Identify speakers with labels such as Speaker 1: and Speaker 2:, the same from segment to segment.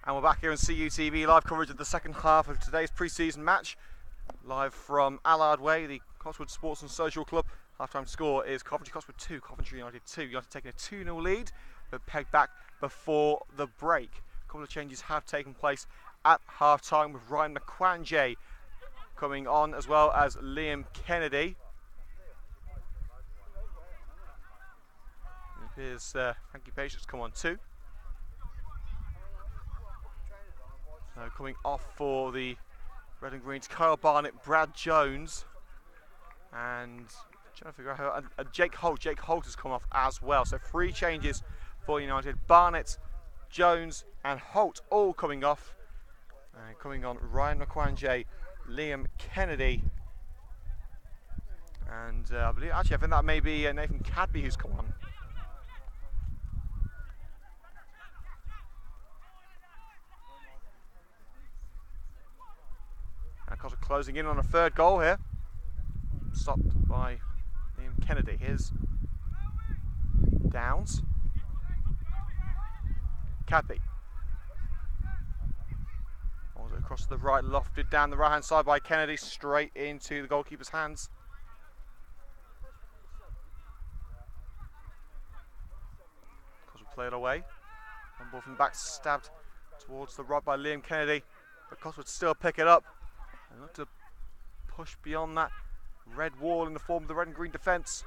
Speaker 1: And we're back here on CUTV, live coverage of the second half of today's pre-season match. Live from Allard Way, the Copsewood Sports and Social Club. Half-time score is Coventry Copsewood 2, Coventry United 2. United taking a 2-0 lead, but pegged back before the break. A couple of changes have taken place at half-time, with Ryan McQuanjay coming on, as well as Liam Kennedy. It appears Frankie Patience come on too. So coming off for the Red and Greens, Kyle Barnett, Brad Jones, and trying to figure out how Jake Holt. Jake Holt has come off as well. So 3 changes for United: Barnett, Jones, and Holt all coming off. And coming on, Ryan McQuanjay, Liam Kennedy, and I think that may be Nathan Cadby who's come on. And Cotter closing in on a third goal here. Stopped by Liam Kennedy. Here's Downs. Cadby. Also across to the right, lofted down the right hand side by Kennedy, straight into the goalkeeper's hands. Cotter play it away. One ball from the back, stabbed towards the right by Liam Kennedy. But Cotter would still pick it up and look to push beyond that red wall in the form of the red and green defence.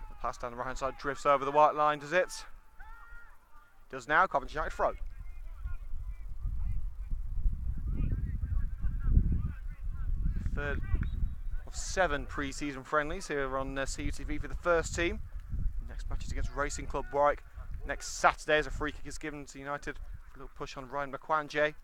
Speaker 1: The pass down the right hand side drifts over the white line, does it? Does now. Coventry United throw. Third of 7 pre-season friendlies here on CUTV for the first team. Next match is against Racing Club Warwick next Saturday, as a free kick is given to United. A little push on Ryan McQuanjay.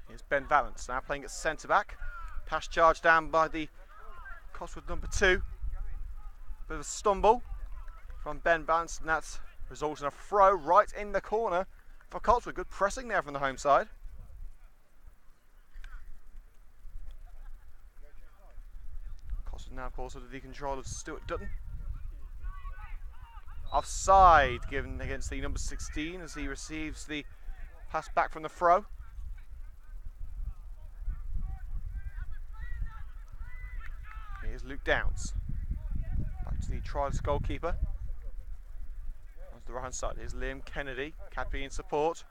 Speaker 1: Here's Ben Valance now playing at centre back. Pass charged down by the Copsewood number 2. Bit of a stumble from Ben Valance, and that results in a throw right in the corner for Copsewood. Good pressing there from the home side. Copsewood now calls under the control of Stuart Dutton. Offside given against the number 16 as he receives the pass back from the throw. Here's Luke Downs. Back to the trialist goalkeeper. On the right hand side. Here's Liam Kennedy. Cadby in support.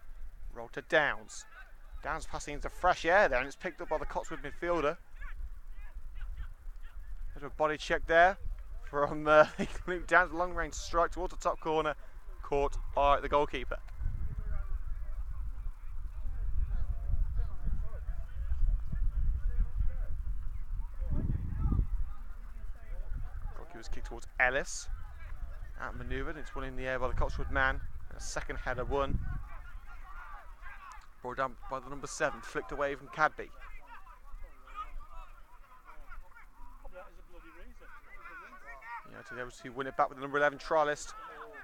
Speaker 1: Roll to Downs. Downs passing into fresh air there, and it's picked up by the Copsewood midfielder. Bit of a body check there from Luke Downs. Long range strike towards the top corner. Caught by the goalkeeper. Was kicked towards Ellis, outmanoeuvred. It's won in the air by the Copsewood man, and a second header won. Brought down by the number 7, flicked away from Cadby. United able to win it back with the number 11 trialist.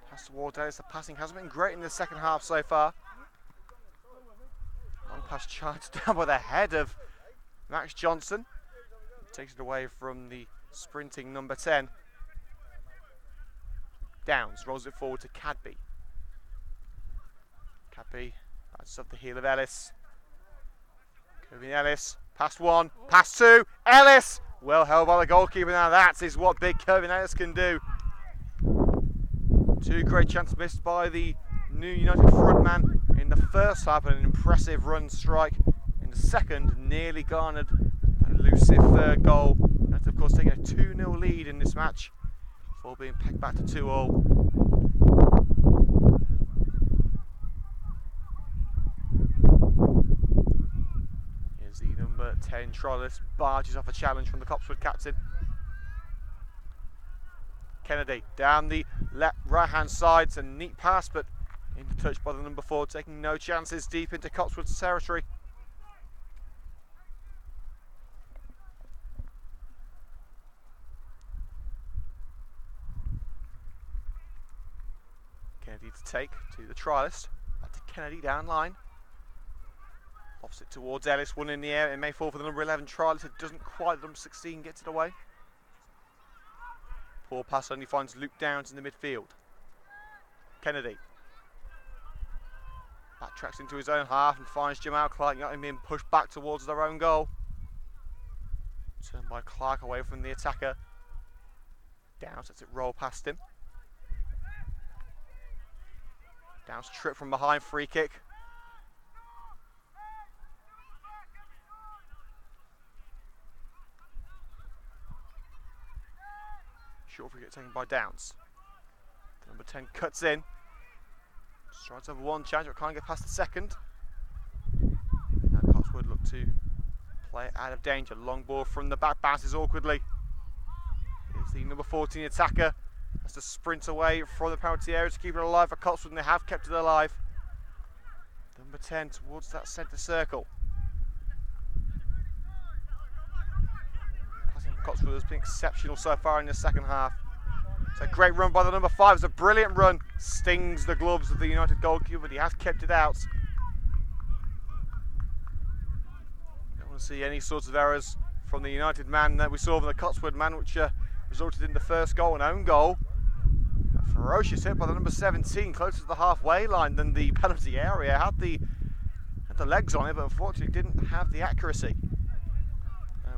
Speaker 1: Pass towards Ellis. The passing hasn't been great in the second half so far. Long pass charged down by the head of Max Johnson. Takes it away from the sprinting number 10. Downs rolls it forward to Cadby. Cadby bounces off the heel of Ellis. Kevin Ellis, pass 1, pass 2, Ellis! Well held by the goalkeeper. Now that is what big Kevin Ellis can do. 2 great chances missed by the new United frontman in the first half, and an impressive run strike in the second nearly garnered an elusive third goal. United, of course, taking a 2-0 lead in this match, before being pegged back to 2-all. Here's the number 10 trialist, barges off a challenge from the Copsewood captain. Kennedy down the right hand side, it's a neat pass, but into touch by the number 4, taking no chances deep into Copsewood's territory. Kennedy to take to the trialist. Back to Kennedy down line. Offs it towards Ellis, one in the air. It may fall for the number 11 Charles. It doesn't quite. The number 16 gets it away. Poor pass only finds Luke Downs in the midfield. Kennedy backtracks into his own half and finds Jamal Clark, not being pushed back towards their own goal. Turned by Clark away from the attacker. Downs lets it roll past him. Downs trip from behind, free kick. Short free kick taken by Downs. The number 10 cuts in. Strides over one challenge, but can't get past the second. Now Copsewood look to play it out of danger. Long ball from the back, bounces awkwardly. Here's the number 14 attacker. Has to sprint away from the penalty area to keep it alive for Copsewood, and they have kept it alive. Number 10 towards that centre circle. Passing Copsewood has been exceptional so far in the second half. It's a great run by the number 5. It's a brilliant run. Stings the gloves of the United goalkeeper, but he has kept it out. Don't want to see any sorts of errors from the United man that we saw from the Copsewood man, which resulted in the first goal, an own goal. A ferocious hit by the number 17, closer to the halfway line than the penalty area. Had the legs on it, but unfortunately didn't have the accuracy.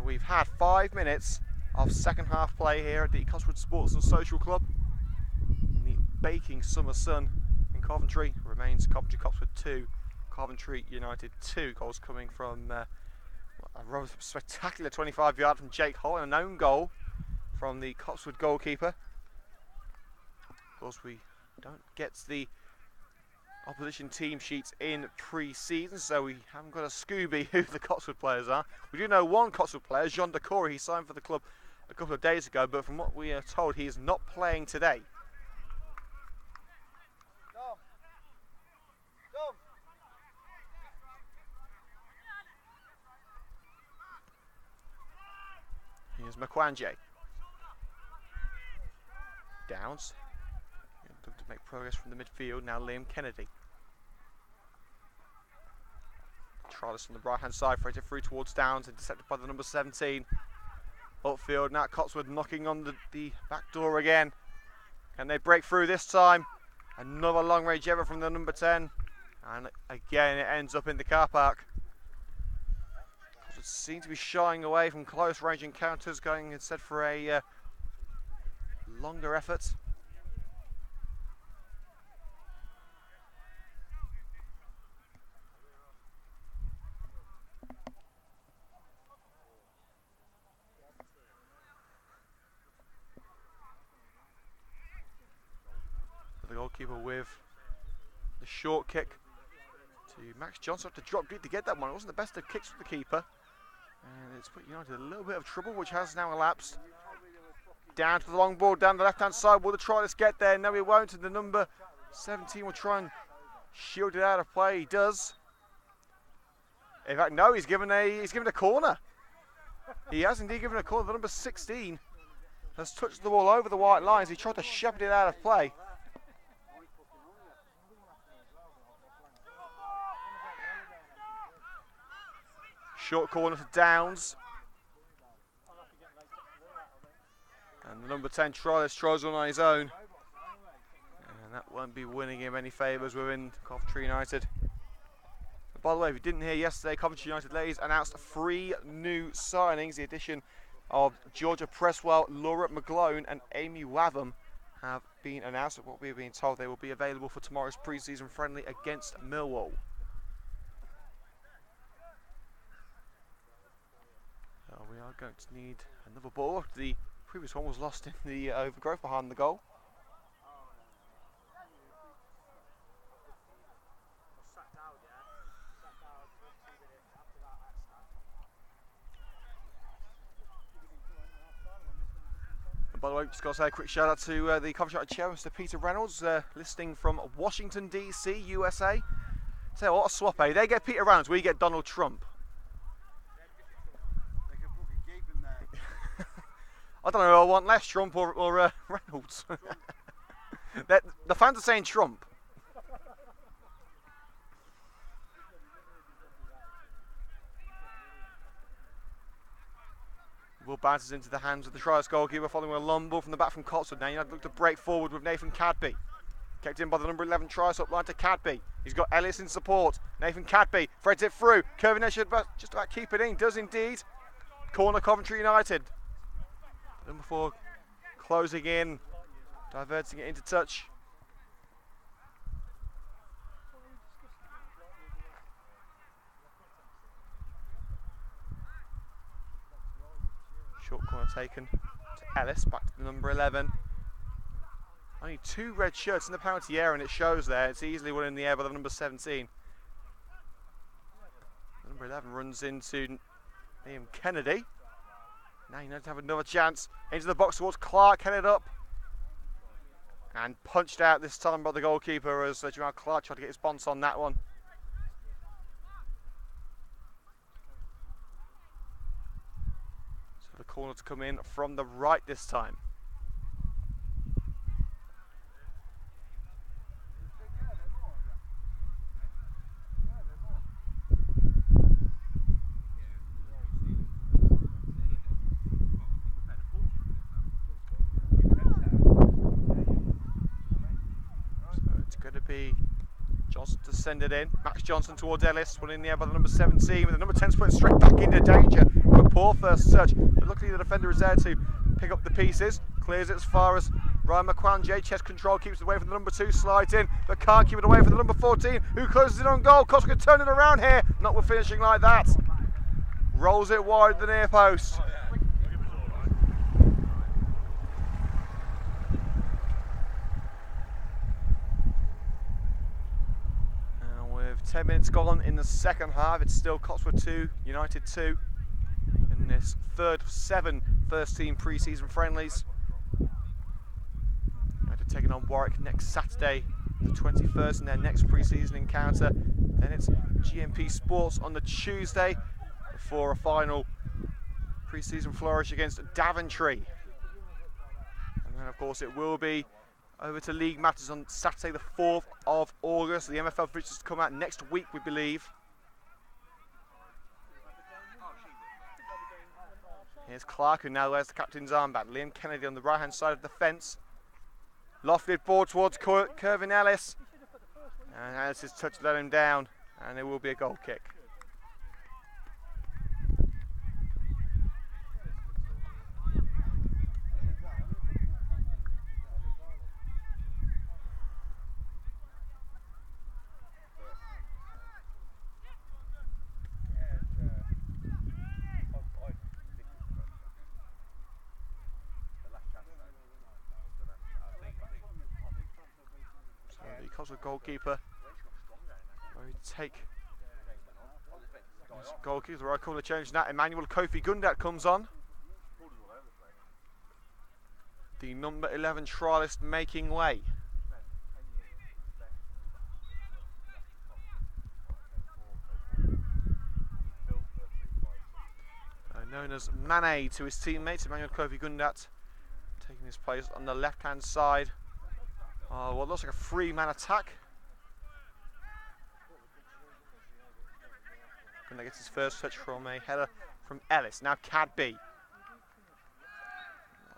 Speaker 1: We've had 5 minutes of second half play here at the Copsewood Sports and Social Club. In the baking summer sun in Coventry, remains Coventry Copsewood 2, Coventry United 2. Goals coming from a rather spectacular 25-yard from Jake Hall and an own goal from the Copsewood goalkeeper. Of course, we don't get the opposition team sheets in pre-season, so we haven't got a Scooby who the Copsewood players are. We do know one Copsewood player, Jean Decory. He signed for the club a couple of days ago, but from what we are told, he is not playing today. Here's Makwanje. Downs. Looking to make progress from the midfield. Now Liam Kennedy. Trialist on the right hand side, freighted through towards Downs, intercepted by the number 17. Upfield, now Copsewood knocking on the back door again. Can they break through this time? Another long range ever from the number 10. And again it ends up in the car park. Copsewood seem to be shying away from close range encounters, going instead for a longer effort. The goalkeeper with the short kick to Max Johnson. To drop deep to get that one. It wasn't the best of kicks for the keeper, and it's put United in a little bit of trouble, which has now elapsed. Down to the long ball down the left hand side. Will the trialist get there? No, he won't, and the number 17 will try and shield it out of play. He does. In fact, no, he's given a corner. He has indeed given a corner. The number 16 has touched the ball over the white lines. He tried to shepherd it out of play. Short corner to Downs. And the number 10 trialist tries one on his own. And that won't be winning him any favours within Coventry United. And by the way, if you didn't hear yesterday, Coventry United ladies announced 3 new signings. The addition of Georgia Presswell, Laura McGlone and Amy Watham have been announced. What we've been told, they will be available for tomorrow's pre-season friendly against Millwall. We are going to need another ball. The previous one was lost in the overgrowth behind the goal. And by the way, just got to say a quick shout out to the Coventry chair, Mr. Peter Reynolds, listening from Washington DC, USA. Tell you what a swap, eh? They get Peter Reynolds, we get Donald Trump. I don't know, I want less Trump or Reynolds. The fans are saying Trump. Ball bounces into the hands of the Trials goalkeeper following a long ball from the back from Copsewood. Now United look to break forward with Nathan Cadby. Kept in by the number 11 Trials up line to Cadby. He's got Ellis in support. Nathan Cadby threads it through. Coventry should just about keep it in. Does indeed. Corner Coventry United. Number 4 closing in. Diverting it into touch. Short corner taken to Ellis, back to the number 11. Only 2 red shirts in the penalty area, and it shows there. It's easily one in the air by the number 17. The number 11 runs into Liam Kennedy. Now you need to have another chance. Into the box towards Clark, headed up. And punched out this time by the goalkeeper as Jamal Clark tried to get his bonce on that one. So the corner to come in from the right this time. Johnson to send it in. Max Johnson towards Ellis, one in the air by the number 17, with the number 10 put straight back into danger. A poor first touch, but luckily the defender is there to pick up the pieces. Clears it as far as Ryan McQuan. Chest control, keeps it away from the number 2, slides in, but can't keep it away from the number 14, who closes it on goal. Costa can turn it around here, not with finishing like that. Rolls it wide at the near post. 10 minutes gone in the second half. It's still Copsewood 2, United 2 in this third of 7 first-team pre-season friendlies. United taking on Warwick next Saturday, the 21st, in their next pre-season encounter. Then it's GMP Sports on the Tuesday before a final pre-season flourish against Daventry. And then, of course, it will be over to League Matters on Saturday the 4th of August. The MFL fixtures come out next week, we believe. Here's Clark, who now wears the captain's armband. Liam Kennedy on the right-hand side of the fence. Lofted ball towards Kervin Ellis. And Ellis's touch let him down, and there will be a goal kick. Copsewood goalkeeper going to take his goalkeeper. The right corner change that. Emmanuel Kofi Gundat comes on. The number 11 trialist making way. Known as Mane to his teammates, Emmanuel Kofi Gundat taking his place on the left hand side. What looks like a 3-man attack. And that gets his first touch from a header from Ellis. Now Cadby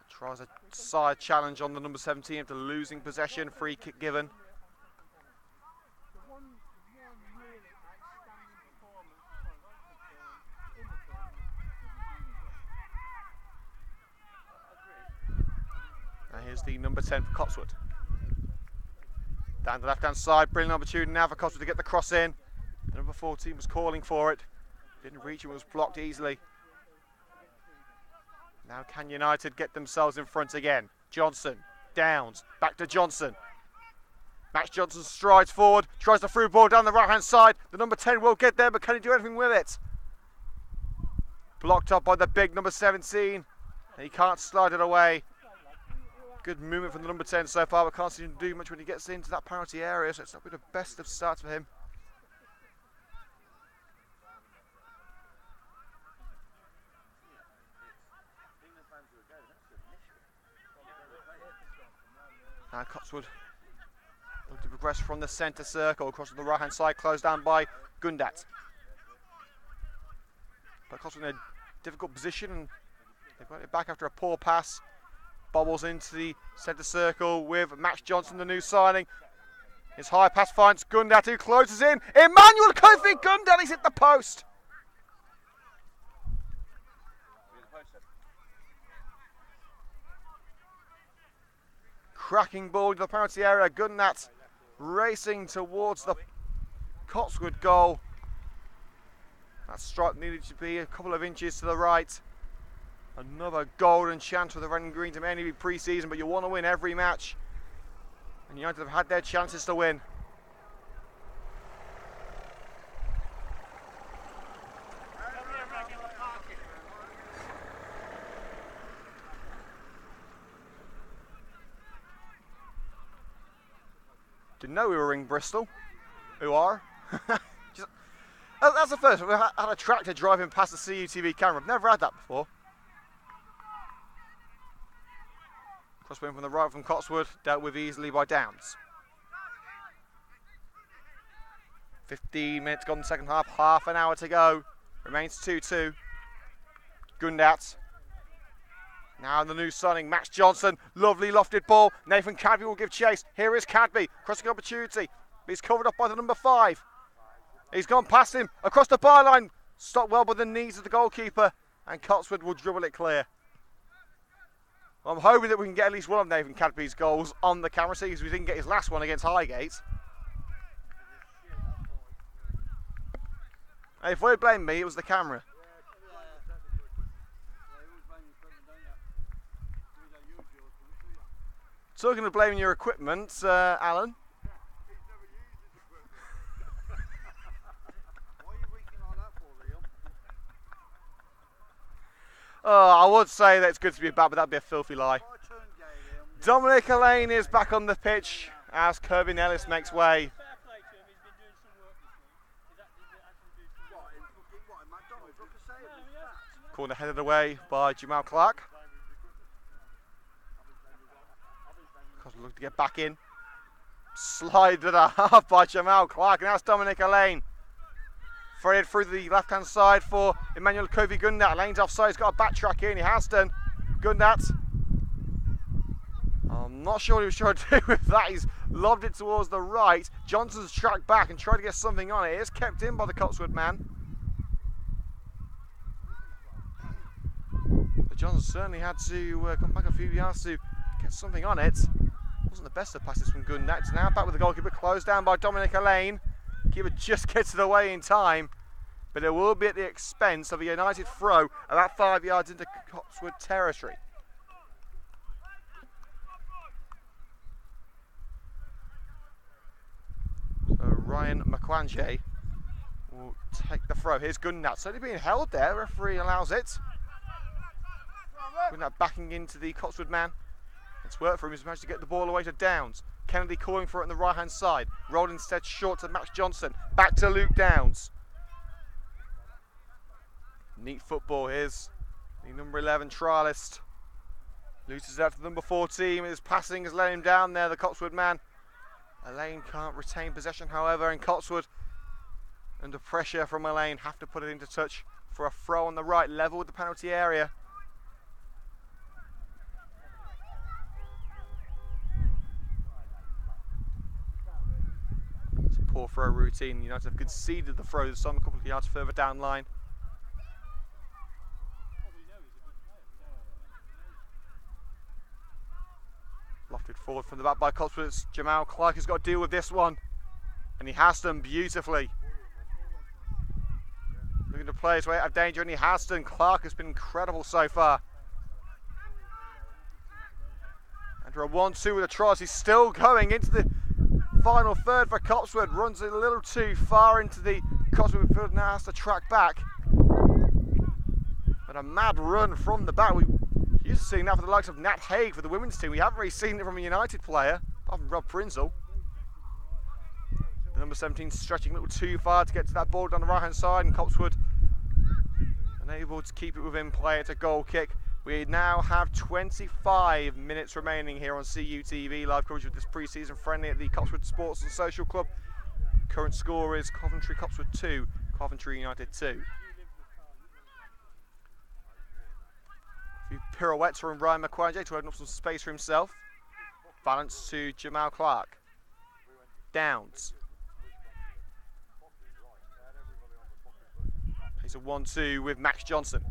Speaker 1: tries a side challenge on the number 17 after losing possession. Free kick given. Now here's the number 10 for Copsewood. Down the left-hand side, brilliant opportunity now for Copsewood to get the cross in. The number 14 was calling for it. Didn't reach it, was blocked easily. Now can United get themselves in front again? Johnson, Downs, back to Johnson. Max Johnson strides forward, tries the through ball down the right-hand side. The number 10 will get there, but can he do anything with it? Blocked up by the big number 17. And he can't slide it away. Good movement from the number 10 so far, but can't seem to do much when he gets into that penalty area, so it's not been the best of starts for him. Now Copsewood look to progress from the centre circle across to the right hand side, closed down by Gundat. But Copsewood in a difficult position, and They've got it back after a poor pass. Bobbles into the centre circle with Max Johnson, the new signing. His high pass finds Gundat, who closes in. Emmanuel Kofi Gundat, he's hit the post. Cracking ball to the penalty area. Gundat racing towards the Copsewood goal. That strike needed to be a couple of inches to the right. Another golden chance for the Red and Green to mainly be pre-season, but you want to win every match. And United have had their chances to win. Didn't know we were in Bristol. Who are? That's the first. We've had a tractor driving past the CUTV camera. I've never had that before. Crosswind from the right from Copsewood, dealt with easily by Downs. 15 minutes gone in the second half, half an hour to go. Remains 2-2. Gundat. Now the new signing, Max Johnson. Lovely lofted ball. Nathan Cadby will give chase. Here is Cadby. Crossing opportunity. He's covered up by the number 5. He's gone past him. Across the byline. Stopped well by the knees of the goalkeeper. And Copsewood will dribble it clear. I'm hoping that we can get at least one of Nathan Cadby's goals on the camera, seeing as we didn't get his last one against Highgate. Hey, if you blame me, it was the camera. Talking of blaming your equipment, Alan. I would say that it's good to be back, but that'd be a filthy lie. Dominic Elaine is back on the pitch as Kirby Ellis makes way. Corner headed away by Jamal Clark. Looking to get back in. Slided at a half by Jamal Clark. And now it's Dominic Elaine. Threaded through the left-hand side for Emmanuel Kofi Gundat. Elaine's offside. He's got a backtrack in. He has done. Gundat. I'm not sure what he was trying to do with that. He's lobbed it towards the right. Johnson's tracked back and tried to get something on it. It is kept in by the Copsewood man. But Johnson certainly had to come back a few yards to get something on it. Wasn't the best of passes from Gundat. It's now back with the goalkeeper, closed down by Dominic Elaine. Keeper just gets it away in time, but it will be at the expense of a United throw about 5 yards into Copsewood territory. So Ryan McQuanje will take the throw. Here's Gundat. It's only being held there. The referee allows it. Gundat backing into the Copsewood man. It's worked for him. He's managed to get the ball away to Downs. Kennedy calling for it on the right hand side. Rolled instead short to Max Johnson. Back to Luke Downs. Neat football. Here's the number 11 trialist. Loses out to the number 14. His passing has let him down there, the Copsewood man. Elaine can't retain possession, however, and Copsewood, under pressure from Elaine, have to put it into touch for a throw on the right, level with the penalty area. It's a poor throw routine. United have conceded the throw this time a couple of yards further down line. Lofted forward from the back by Copsewood. Jamal Clark has got to deal with this one, and he has done beautifully. Looking to play his way out of danger, and he has done. Clark has been incredible so far. After a 1-2 with a try, he's still going into the final third for Copsewood. Runs it a little too far into the Copsewood field, now has to track back. But a mad run from the back. We used to seeing that for the likes of Nat Haig for the women's team. We haven't really seen it from a United player, apart from Rob Prinzel. The number 17 stretching a little too far to get to that ball down the right hand side, and Copsewood unable to keep it within play. It's a goal kick. We now have 25 minutes remaining here on CUTV, live coverage of this pre-season friendly at the Copsewood Sports and Social Club. Current score is Coventry Copsewood 2, Coventry United 2. A few pirouette from Ryan McQuanjay to open up some space for himself. Balance to Jamal Clark. Downs. He's a 1-2 with Max Johnson.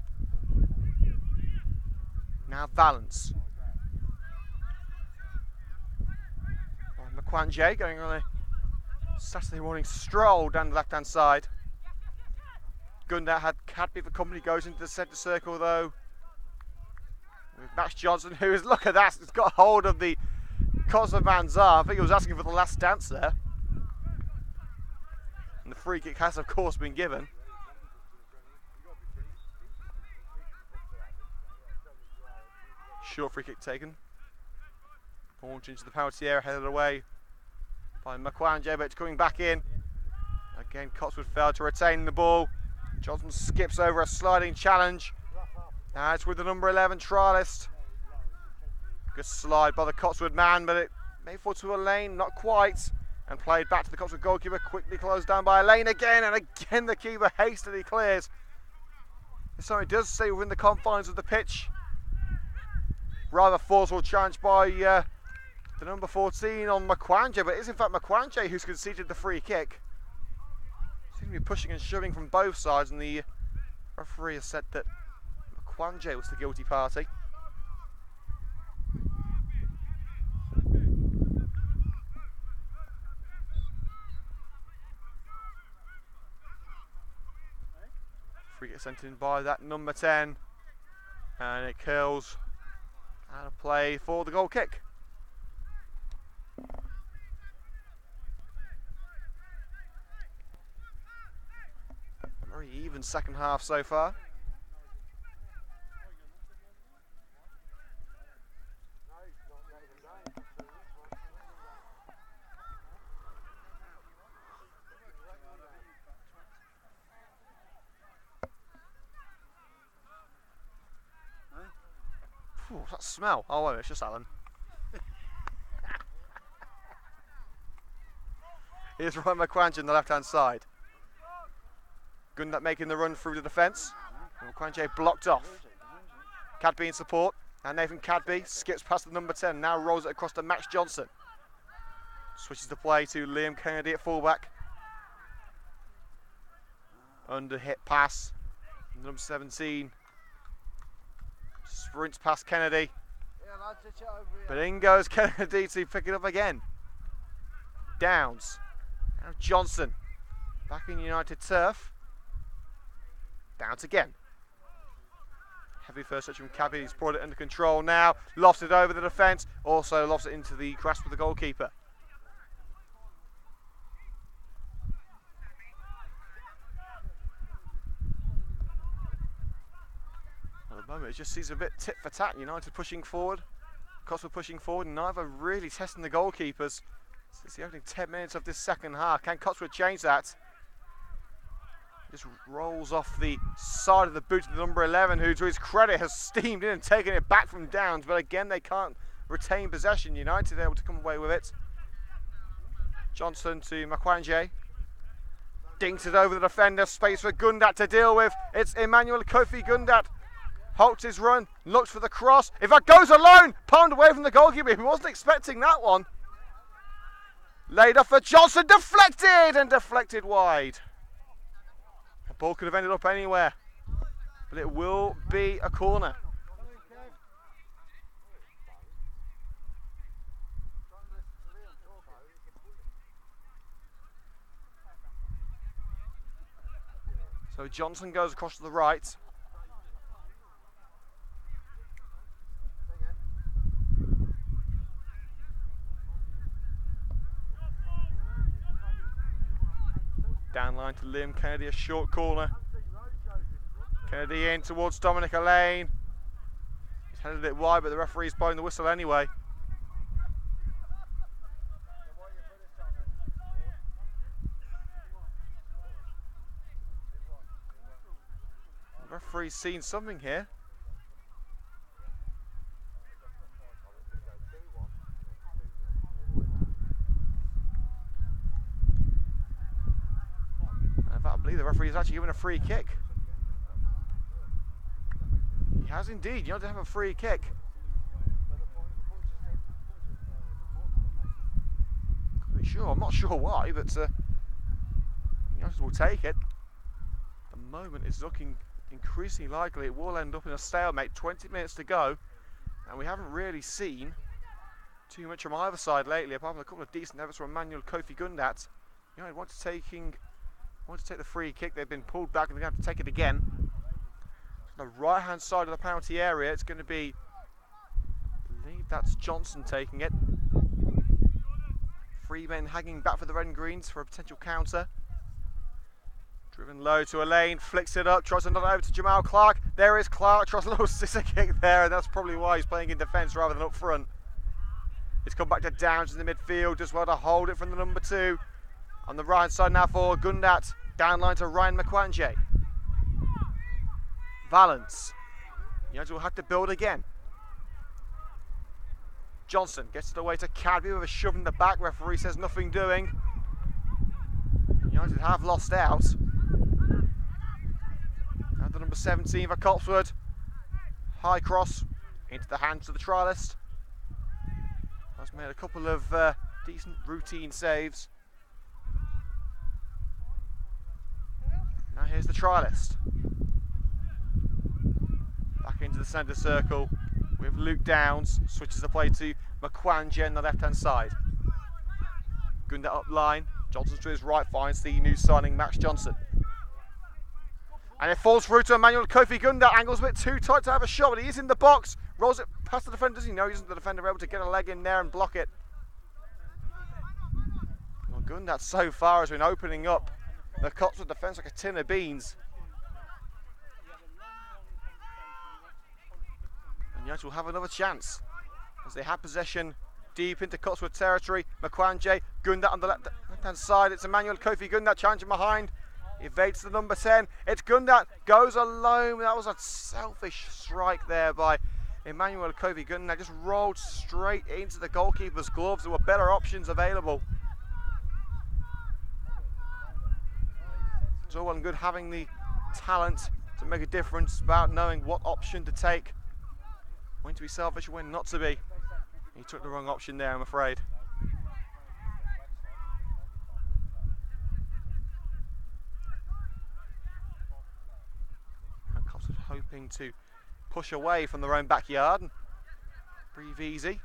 Speaker 1: Now Valance. McQuanjay going on a Saturday morning stroll down the left-hand side. Gundat had Cadby for company, goes into the centre circle though. With Max Johnson, who is, look at that, has got hold of the Cosman man's arm. I think he was asking for the last dance there. And the free kick has of course been given. Short free kick taken. Launch into the penalty area, headed away by McQuanjay, but it's coming back in. Again, Copsewood failed to retain the ball. Johnson skips over a sliding challenge. Now it's with the number 11 trialist. Good slide by the Copsewood man, but it may fall to Elaine, not quite. And played back to the Copsewood goalkeeper, quickly closed down by Elaine again, and again the keeper hastily clears. This time it does stay within the confines of the pitch. Rather forceful challenge by the number 14 on McQuanjay, but it is in fact McQuanjay who's conceded the free kick. Seems to be pushing and shoving from both sides, and the referee has said that McQuanjay was the guilty party. Free kick sent in by that number 10, and it curls out of play for the goal kick. Very even second half so far. What's that smell? Oh, wait, it's just Alan. Here's Ryan McQuanjay on the left-hand side. Gundat making the run through the defence. McQuanjay blocked off. Cadby in support. And Nathan Cadby skips past the number 10. Now rolls it across to Max Johnson. Switches the play to Liam Kennedy at fullback. Under hit pass. Number 17. Sprints past Kennedy. But in goes Kennedy to pick it up again. Downs. Now Johnson. Back in United turf. Downs again. Heavy first touch from Cadby. He's brought it under control now. Lofts it over the defence. Also lofts it into the grasp of the goalkeeper. At the moment it just seems a bit tit for tat. United pushing forward. Copsewood pushing forward. Neither really testing the goalkeepers. It's the opening 10 minutes of this second half. Can Copsewood change that? Just rolls off the side of the boot of the number 11, who to his credit has steamed in and taken it back from Downs, but again they can't retain possession. United able to come away with it. Johnson to McQuanjay. Dinks it over the defender, space for Gundat to deal with. It's Emmanuel Kofi Gundat. Halts his run, looks for the cross. If that goes alone, palmed away from the goalkeeper. He wasn't expecting that one. Laid off for Johnson, deflected and deflected wide. The ball could have ended up anywhere, but it will be a corner. So Johnson goes across to the right. Down line to Liam Kennedy, a short corner. Kennedy in towards Dominic Elaine. He's headed it wide, but the referee's blowing the whistle anyway. The referee's seen something here. I believe the referee is actually given a free kick. has indeed. United have a free kick. Pretty sure. I'm not sure why, but United will take it. The moment is looking increasingly likely it will end up in a stalemate. 20 minutes to go, and we haven't really seen too much from either side lately, apart from a couple of decent efforts from Emmanuel Kofi Gundat. United want to take the free kick. They've been pulled back and they're going to have to take it again. The right hand side of the penalty area, it's going to be, I believe that's Johnson taking it. 3 men hanging back for the red and greens for a potential counter. Driven low to Elaine, flicks it up, tries to knock it over to Jamal Clark. There is Clark, tries a little scissor kick there, and that's probably why he's playing in defence rather than up front. It's come back to Downs in the midfield, just well to hold it from the number 2. On the right side now for Gundat, down line to Ryan McQuanje. Valence. United will have to build again. Johnson gets it away to Cadby with a shove in the back. Referee says nothing doing. United have lost out. Now the number 17 for Copsewood. High cross into the hands of the trialist. Has made a couple of decent routine saves. Now here's the trialist. Back into the centre circle with Luke Downs. Switches the play to McQuanje on the left hand side. Gundat up line. Johnson's to his right, finds the new signing Max Johnson. And it falls through to Emmanuel Kofi Gundat. Angle's a bit too tight to have a shot, but he is in the box. Rolls it past the defender. Does he know he isn't the defender able to get a leg in there and block it? Well, Gundat so far has been opening up the Copsewood defence like a tin of beans. And United will have another chance as they have possession deep into Copsewood territory. McQuanje, Gundat on the left hand side. It's Emmanuel Kofi Gundat challenging behind. Evades the number 10. It's Gundat, goes alone. That was a selfish strike there by Emmanuel Kofi Gundat. Just rolled straight into the goalkeeper's gloves. There were better options available. It's all well and good having the talent to make a difference, about knowing what option to take, when to be selfish and when not to be. He took the wrong option there, I'm afraid. And Copsewood hoping to push away from their own backyard and breathe easy.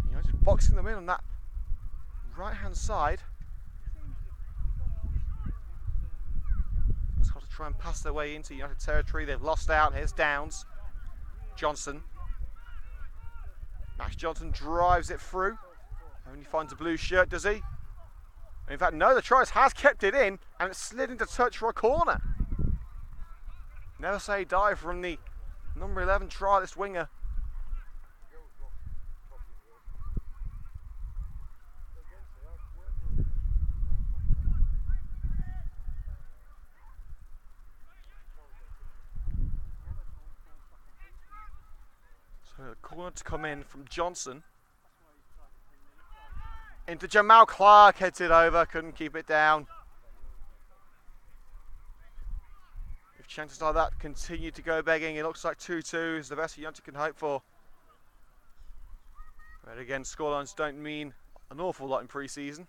Speaker 1: United boxing them in on that right hand side. It's got to try and pass their way into United territory. They've lost out. Here's Downs. Johnson. Max Johnson drives it through. Only finds a blue shirt, does he? In fact, no, the Trice has kept it in and it slid into touch for a corner. Never say die from the number 11 trialist winger. So a corner to come in from Johnson. Into Jamal Clark, heads it over, couldn't keep it down. If chances like that continue to go begging, it looks like 2-2 is the best United can hope for. But again, scorelines don't mean an awful lot in pre-season.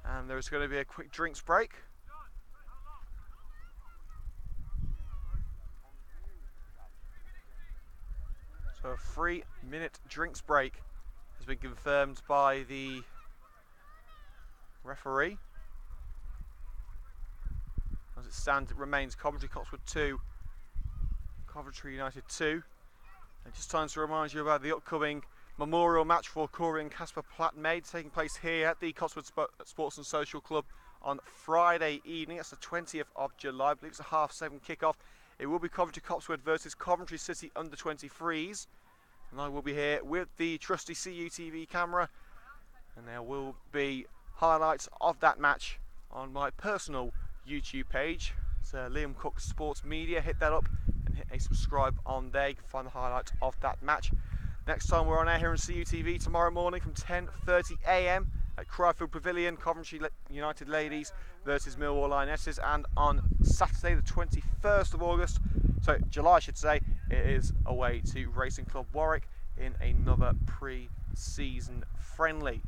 Speaker 1: And there's going to be a quick drinks break. So a 3-minute drinks break has been confirmed by the referee. As it stands, it remains Coventry Copsewood 2, Coventry United 2. And just time to remind you about the upcoming memorial match for Corey and Casper Platt-Maid, taking place here at the Copsewood Sports and Social Club on Friday evening. That's the 20th of July. I believe it's a 7:30 kickoff. It will be Coventry Copsewood versus Coventry City under 23s. And I will be here with the trusty CUTV camera. And there will be highlights of that match on my personal YouTube page. It's Liam Cook Sports Media. Hit that up and hit a subscribe on there. You can find the highlights of that match. Next time we're on air here on CUTV tomorrow morning from 10:30 AM at Cryfield Pavilion, Coventry United Ladies versus Millwall Lionesses, and on Saturday the 21st of August, so July I should say, it is away to Racing Club Warwick in another pre-season friendly.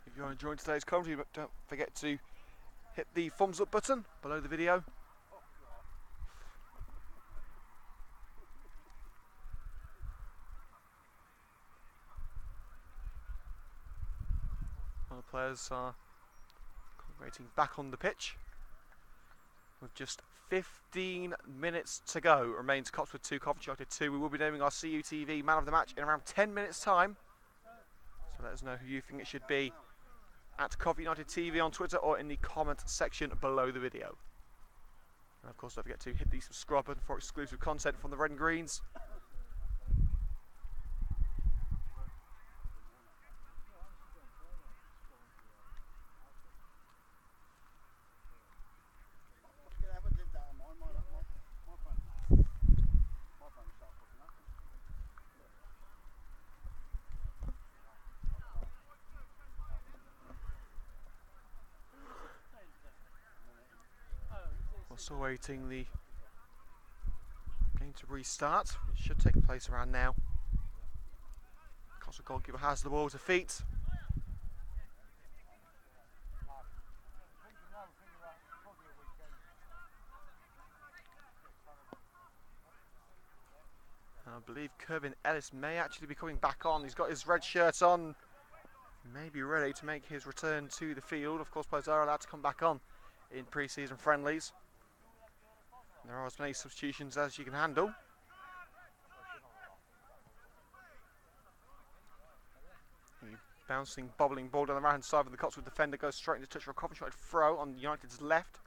Speaker 1: If you're enjoying today's commentary, but don't forget to hit the thumbs up button below the video. All the players are congregating back on the pitch. With just 15 minutes to go, it remains Copsewood 2, Coventry United 2. We will be naming our CUTV man of the match in around 10 minutes time. So let us know who you think it should be at Coventry United TV on Twitter or in the comment section below the video. And of course don't forget to hit the subscribe button for exclusive content from the Red and Greens. We're still waiting the game to restart. It should take place around now. Copsewood goalkeeper has the ball to feet. I believe Kervin Ellis may actually be coming back on. He's got his red shirt on. He may be ready to make his return to the field. Of course, players are allowed to come back on in pre-season friendlies. There are as many substitutions as you can handle. Bouncing, bobbling ball down the right hand side of the Copsewood defender goes straight into touch for a Coventry throw on United's left.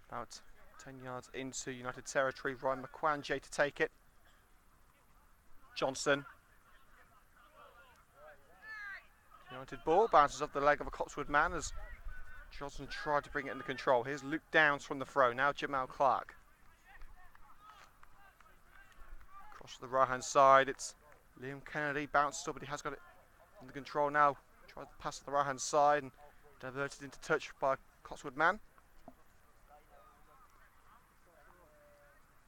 Speaker 1: About 10 yards into United territory. Ryan McQuanjay to take it. Johnson. United ball bounces off the leg of a Copsewood man as Johnson tried to bring it under control. Here's Luke Downs from the throw. Now Jamal Clark. Across to the right hand side, it's Liam Kennedy, bounced up, but he has got it under control now. Tries to pass to the right hand side and diverted into touch by Copsewood man.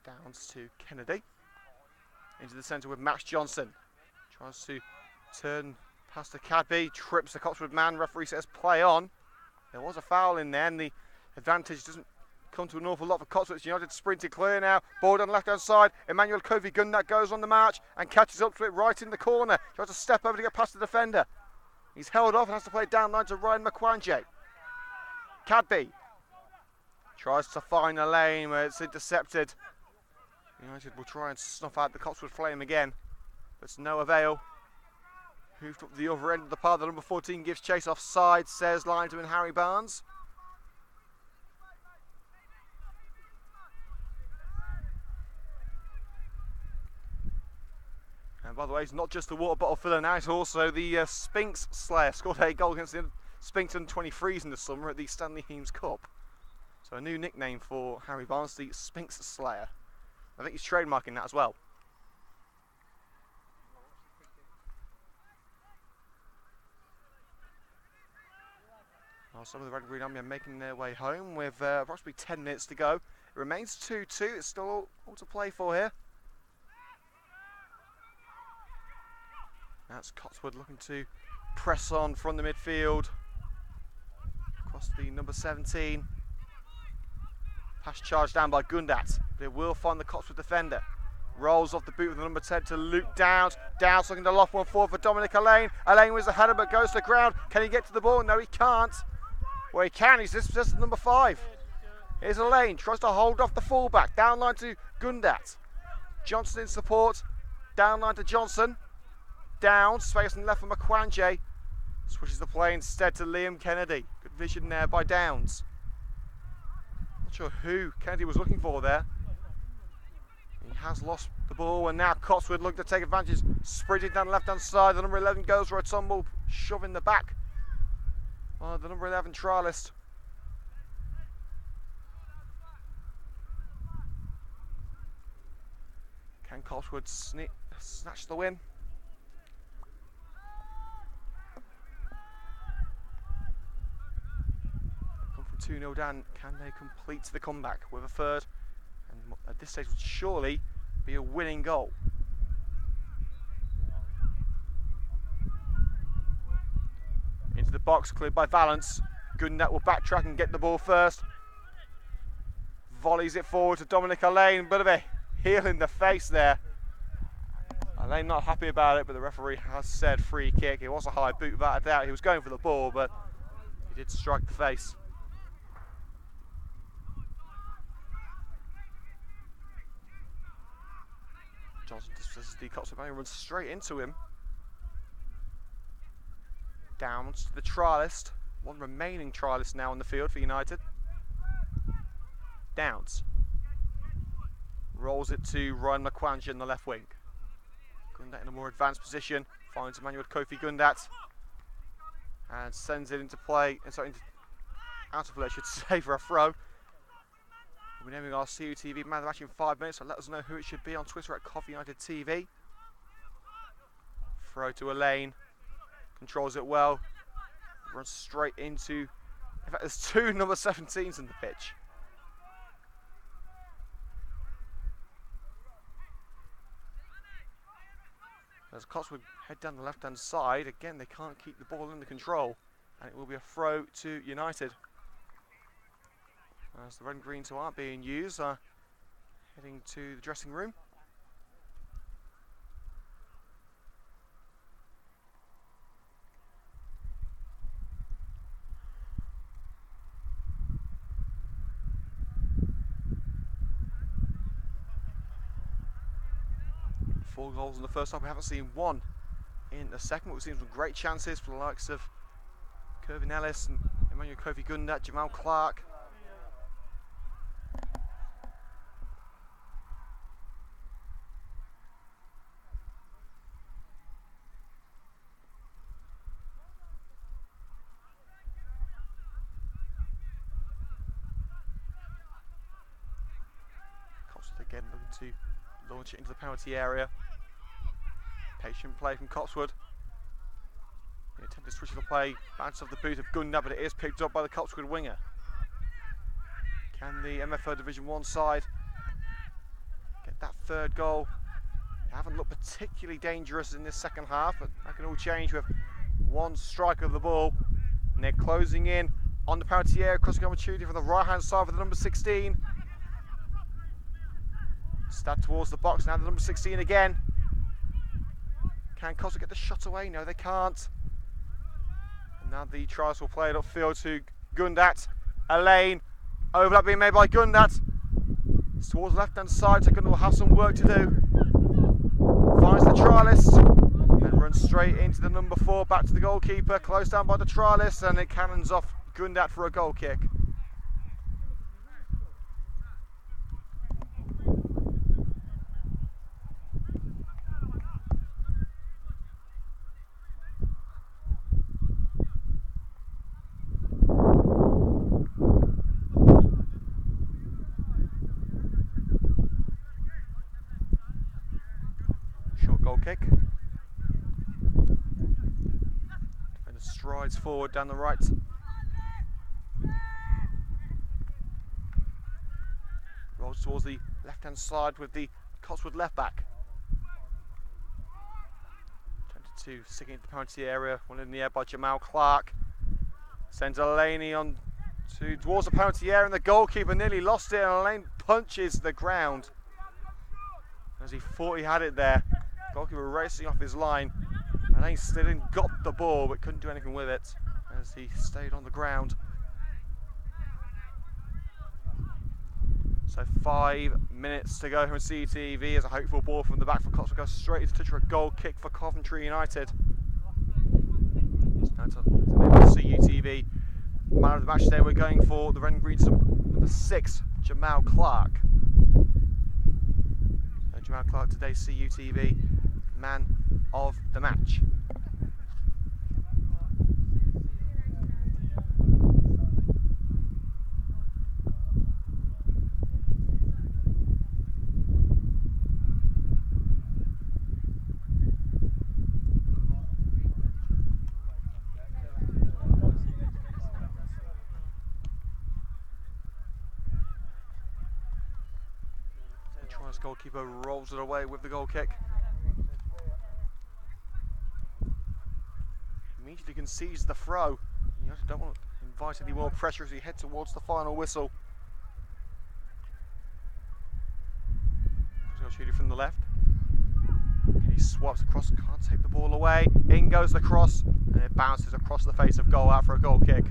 Speaker 1: Downs to Kennedy. Into the centre with Max Johnson. Tries to turn past to Cadby, trips the Copsewood man. Referee says play on. There was a foul in there and the advantage doesn't come to an awful lot for Copsewood. United sprinted clear now. Ball on the left hand side. Emmanuel Kofi-Gundat goes on the march and catches up to it right in the corner. Tries to step over to get past the defender. He's held off and has to play down line to Ryan McQuanjay. Cadby tries to find a lane where it's intercepted. United will try and snuff out the Copsewood flame again, but it's no avail. Moved up the other end of the path. The number 14 gives chase offside, says linesman Harry Barnes. And by the way, it's not just the water bottle filler now, it's also the Spinks Slayer. Scored a goal against the Spinkton 23s in the summer at the Stanley Heems Cup. So a new nickname for Harry Barnes, the Spinks Slayer. I think he's trademarking that as well. Well, some of the Red and Green Army are making their way home with approximately 10 minutes to go. It remains 2-2. It's still all to play for here. That's Copsewood looking to press on from the midfield. Across the number 17. Pass charged down by Gundat. But it will find the Copsewood defender. Rolls off the boot with the number 10 to Luke Downs. Downs looking to loft one forward for Dominic Allain. Allain wins the header but goes to the ground. Can he get to the ball? No, he can't. Well, he can. He's dispossessed of number 5. Here's Allain. Tries to hold off the fullback. Down line to Gundat. Johnson in support. Down line to Johnson. Downs. Space on the left for McQuanjay. Switches the play instead to Liam Kennedy. Good vision there by Downs. Not sure who Kennedy was looking for there. He has lost the ball, and now Copsewood looking to take advantage. Sprinting down the left-hand side. The number 11 goes for a tumble, shoving the back. The number 11 trialist. Can Copsewood snatch the win? Come from 2-0 down. Can they complete the comeback with a third? And at this stage would surely be a winning goal. Into the box, cleared by Valance. Gundat will backtrack and get the ball first. Volleys it forward to Dominic Allain. Bit of a heel in the face there. Allain not happy about it, but the referee has said free kick. It was a high boot without a doubt. He was going for the ball, but he did strike the face. Johnson dismisses the Copsewood man, runs straight into him. Downs to the trialist. One remaining trialist now on the field for United. Downs. Rolls it to Ryan McQuange in the left wing. Gundat in a more advanced position. Finds Emmanuel Kofi Gundat. And sends it into play. Out of play, I should say, for a throw. We'll be naming our CUTV man of the match in 5 minutes, so let us know who it should be on Twitter at Coffee United TV. Throw to Allain. Controls it well. Runs straight into... In fact, there's two number 17s in the pitch. As Copsewood head down the left-hand side, again they can't keep the ball under control, and it will be a throw to United. As the red and greens who aren't being used are heading to the dressing room. Four goals in the first half. We haven't seen one in the second, but we've seen some great chances for the likes of Kervin Ellis and Emmanuel Kofi Gundat, Jamal Clark. Copsewood again looking to launch it into the penalty area. Patient play from Copsewood. The attempt to switch the play, bounce off the boot of Gundat, but it is picked up by the Copsewood winger. Can the MFO Division 1 side get that third goal? They haven't looked particularly dangerous in this second half, but that can all change with one strike of the ball. And they're closing in on the penalty area, crossing opportunity from the right hand side for the number 16. Stab towards the box, now the number 16 again. Can Copsewood get the shot away? No, they can't. And now the trials will play it upfield to Gundat. Allain, overlap being made by Gundat. It's towards the left hand side, so Gundat will have some work to do. Finds the trialist and runs straight into the number 4, back to the goalkeeper, closed down by the trialist, and it cannons off Gundat for a goal kick. Goal kick. Defender strides forward down the right. Rolls towards the left-hand side with the Copsewood left back. 22 sticking into the penalty area. One in the air by Jamal Clark. Sends Allain on towards the penalty area, and the goalkeeper nearly lost it, and Allain punches the ground as he thought he had it there. Goalkeeper racing off his line. Allain still in, got the ball but couldn't do anything with it as he stayed on the ground. So 5 minutes to go from CTV as a hopeful ball from the back for Copsewood goes straight into touch for a goal kick for Coventry United. It's now to CUTV Man of the match today, we're going for the Red and Green's number 6, Jamal Clark. So Jamal Clark today, CUTV man of the match. Goalkeeper rolls it away with the goal kick. Immediately concedes the throw. You don't want to invite any more pressure as we head towards the final whistle. Shooting from the left. He swaps across, can't take the ball away. In goes the cross, and it bounces across the face of goal out for a goal kick.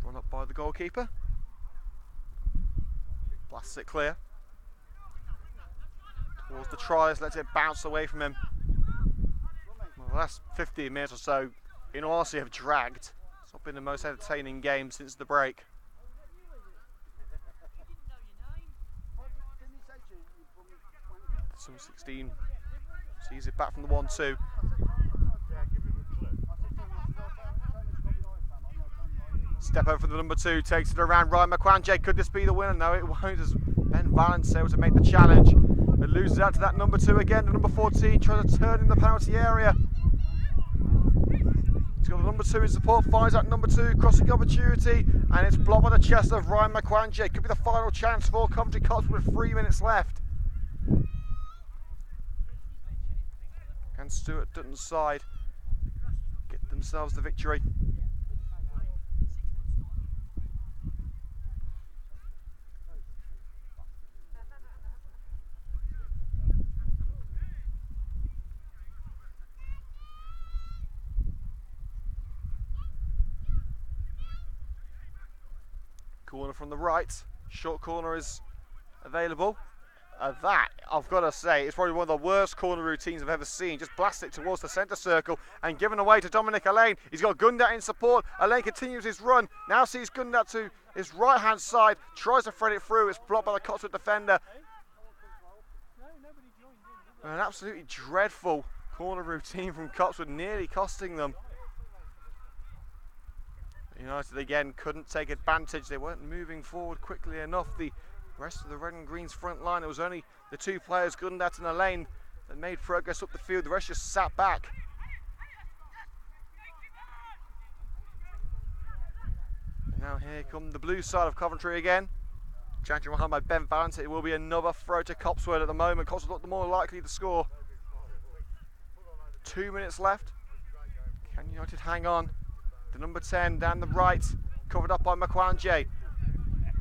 Speaker 1: Run up by the goalkeeper. Blasts it clear. Towards the tries, lets it bounce away from him. Well, the last 15 minutes or so, in all honesty, have dragged. It's not been the most entertaining game since the break. So 16 sees it back from the 1-2. Step over for the number 2, takes it around Ryan McQuanjay. Could this be the winner? No, it won't, as Ben Valence able to make the challenge. But loses out to that number 2 again. The number 14 tries to turn in the penalty area. He's got the number 2 in support, finds out number 2, crossing opportunity, and it's blocked by the chest of Ryan McQuanjay. Could be the final chance for Coventry Copsewood with 3 minutes left. And Stuart Dutton's side get themselves the victory. Corner from the right, short corner is available. That, I've got to say, is probably one of the worst corner routines I've ever seen. Just blast it towards the centre circle and given away to Dominic Allain. He's got Gundat in support. Allain continues his run. Now sees Gundat to his right hand side, tries to thread it through. It's blocked by the Copsewood defender. An absolutely dreadful corner routine from Copsewood, nearly costing them. United again couldn't take advantage. They weren't moving forward quickly enough. The rest of the Red and Green's front line, it was only the 2 players, Gundat and Allain, that made progress up the field. The rest just sat back. And now here come the blue side of Coventry again. Challenging behind by Ben Valence. It will be another throw to Copsewood at the moment. Copsewood look the more likely to score. 2 minutes left. Can United hang on? The number 10 down the right, covered up by McQuanjay.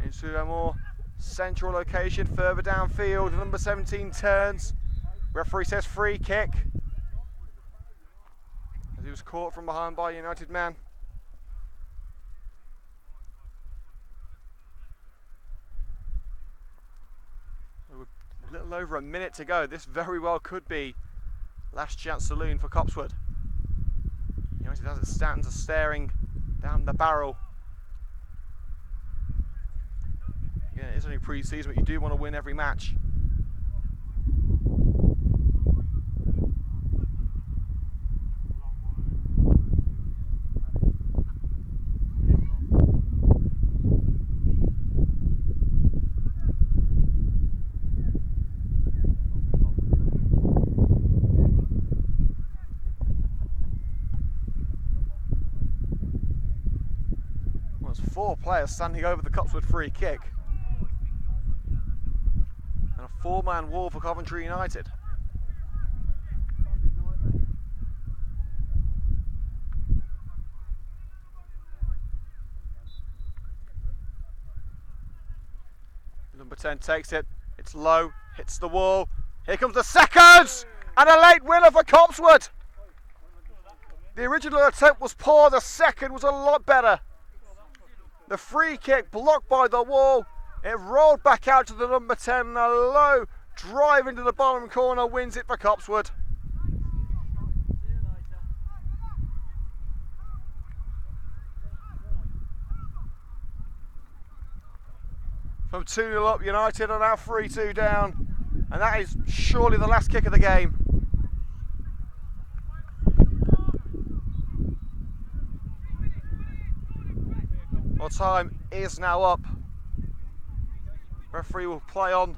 Speaker 1: Into a more central location, further downfield. The number 17 turns. Referee says free kick. As he was caught from behind by a United man. A little over a minute to go. This very well could be last chance saloon for Copsewood. United as it stands are staring down the barrel. Yeah, it is only pre-season, but you do want to win every match. There's 4 players standing over the Copsewood free kick. And a 4-man wall for Coventry United. Number 10 takes it. It's low, hits the wall. Here comes the seconds! And a late winner for Copsewood! The original attempt was poor, the second was a lot better. The free kick blocked by the wall. It rolled back out to the number 10 and a low drive into the bottom corner wins it for Copsewood. From 2-0 up, United are now 3-2 down, and that is surely the last kick of the game. Well, time is now up. Referee will play on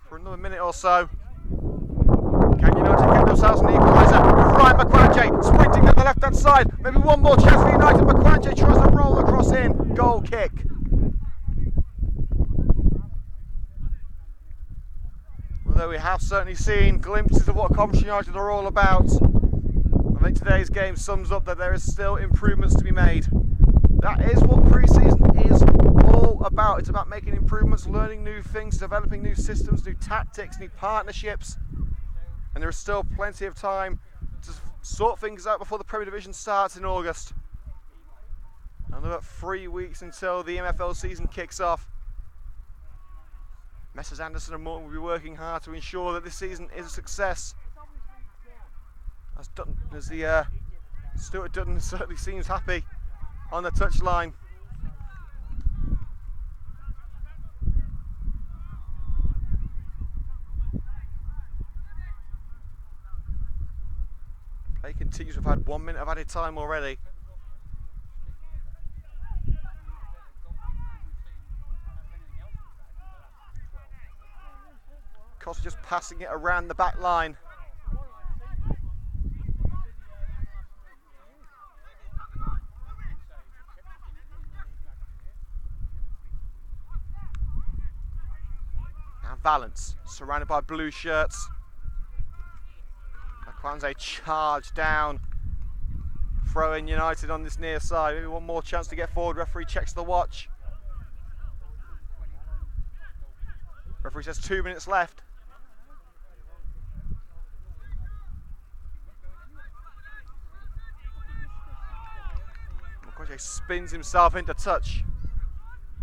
Speaker 1: for another minute or so. Can United get themselves an equaliser? Ryan McQuanjay sprinting down the left hand side. Maybe one more chance for United. McQuanjay tries to roll across in. Goal kick. Although we have certainly seen glimpses of what Coventry United are all about, I think today's game sums up that there is still improvements to be made. That is what pre-season is all about. It's about making improvements, learning new things, developing new systems, new tactics, new partnerships. And there is still plenty of time to sort things out before the Premier Division starts in August. Another 3 weeks until the MFL season kicks off. Messrs Anderson and Morton will be working hard to ensure that this season is a success. Stuart Dutton certainly seems happy on the touchline. Play continues. We've had 1 minute of added time already. Costa just passing it around the back line. And Valence, surrounded by blue shirts. McQuanjay charged down. Throwing United on this near side. Maybe one more chance to get forward. Referee checks the watch. Referee says 2 minutes left. McQuanjay spins himself into touch.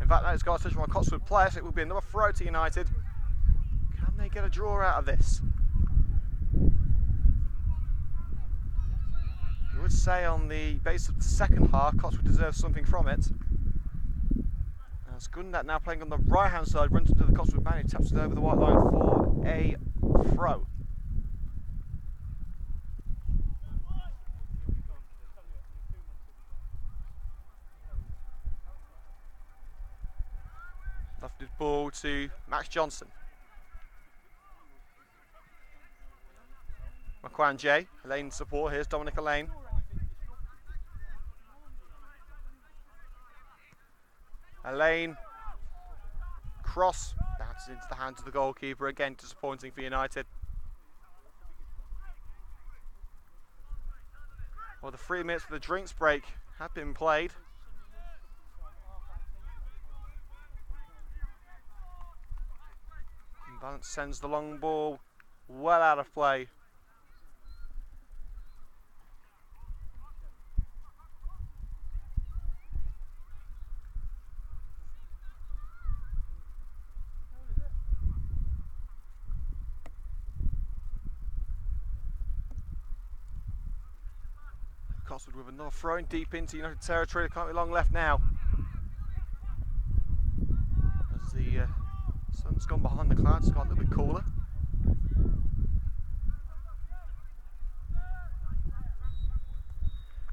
Speaker 1: In fact, that has got a touch from a Copsewood player, so it will be another throw to United. Can they get a draw out of this? You would say on the basis of the second half, Copsewood deserves something from it. As Gundat now playing on the right hand side, runs into the Copsewood man, who taps it over the white line for a throw. Lofted ball to Max Johnson. McQuanjay, Elaine support, here's Dominic Elaine. Elaine, cross, bounces into the hands of the goalkeeper, again disappointing for United. Well, the 3 minutes for the drinks break have been played. And Valence sends the long ball well out of play. Copsewood with another throw in deep into United territory. There can't be long left now. As the sun's gone behind the clouds, it's got a little bit cooler.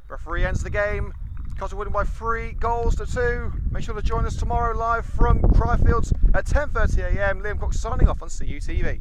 Speaker 1: Referee ends the game. Copsewood winning by 3 goals to 2. Make sure to join us tomorrow live from Cryfields at 10:30 AM. Liam Cook signing off on CUTV.